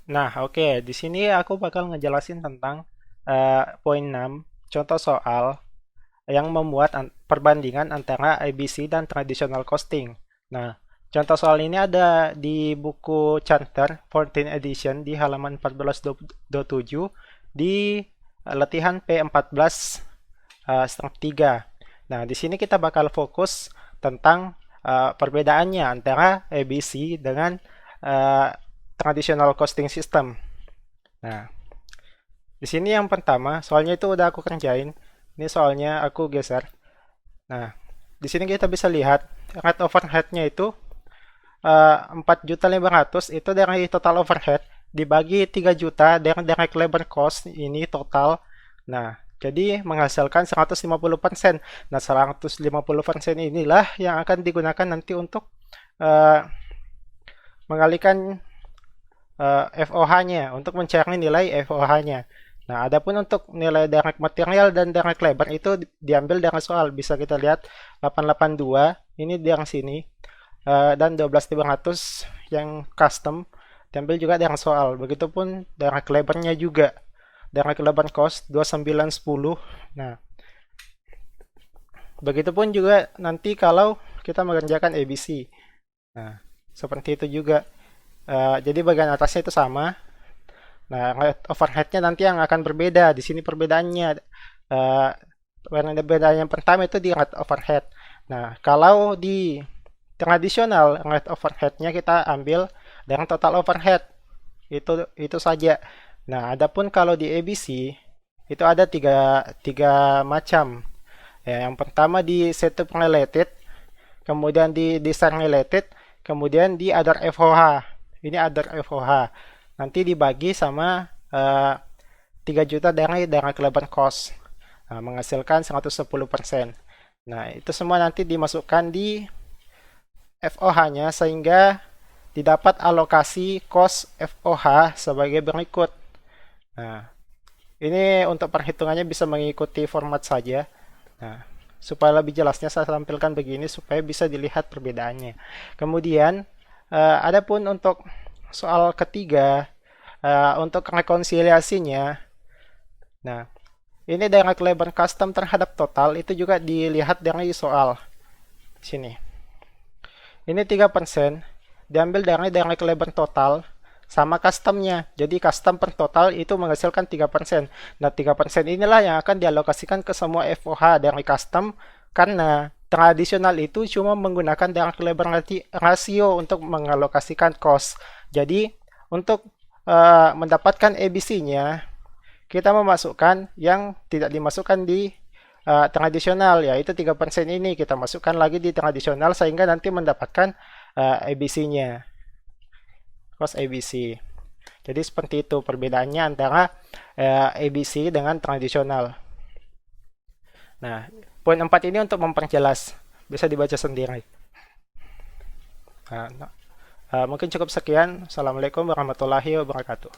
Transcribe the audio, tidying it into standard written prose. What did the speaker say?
Nah, oke, di sini aku bakal ngejelasin tentang poin 6, contoh soal yang membuat perbandingan antara ABC dan traditional costing. Nah, contoh soal ini ada di buku Chanter 14 edition di halaman 1427 di latihan P14 setengah 3. Nah, di sini kita bakal fokus tentang perbedaannya antara ABC dengan uh, traditional costing system. Nah, di sini yang pertama, soalnya itu udah aku kerjain. Ini soalnya aku geser. Nah, di sini kita bisa lihat rate overhead-nya itu 4.500.000 itu dari total overhead dibagi 3 juta dari direct labor cost ini total. Nah, jadi menghasilkan 150%. Nah, 150% inilah yang akan digunakan nanti untuk uh, mengalihkan FOH-nya untuk mencari nilai FOH-nya. Nah, adapun untuk nilai direct material dan direct labor itu diambil dari soal. Bisa kita lihat 882 ini di yang sini dan 12.500 yang custom diambil juga dari soal. Begitupun direct labor-nya juga. Direct labor cost 2910. Nah, begitupun juga nanti kalau kita mengerjakan ABC. Nah, seperti itu juga. Jadi bagian atasnya itu sama. Nah, overhead-nya nanti yang akan berbeda. Di sini perbedaannya. Uh, Perbedaan yang pertama itu di rate overhead. Nah, kalau di tradisional rate overhead-nya kita ambil dengan total overhead. Itu saja. Nah, adapun kalau di ABC itu ada tiga macam. Ya, yang pertama di setup related, kemudian di design related, kemudian di other FOH. Ini other FOH. Nanti dibagi sama 3 juta dari direct cost. Nah, menghasilkan 110%. Nah, itu semua nanti dimasukkan di FOH-nya sehingga didapat alokasi cost FOH sebagai berikut. Nah, ini untuk perhitungannya bisa mengikuti format saja. Nah, supaya lebih jelasnya saya tampilkan begini supaya bisa dilihat perbedaannya. Kemudian, adapun untuk soal ketiga, untuk rekonsiliasinya, nah, ini direct labor custom terhadap total itu juga dilihat dari soal sini. Ini 3% diambil dari direct labor total sama customnya. Jadi custom per total itu menghasilkan 3%. Nah, 3% inilah yang akan dialokasikan ke semua FOH dari custom karena tradisional itu cuma menggunakan direct labor ratio untuk mengalokasikan cost. Jadi, untuk mendapatkan ABC-nya, kita memasukkan yang tidak dimasukkan di tradisional, yaitu 3% ini kita masukkan lagi di tradisional sehingga nanti mendapatkan ABC-nya, cost ABC. Jadi seperti itu perbedaannya antara ABC dengan tradisional. Nah, poin 4 ini untuk memperjelas, bisa dibaca sendiri. Nah, mungkin cukup sekian. Assalamualaikum warahmatullahi wabarakatuh.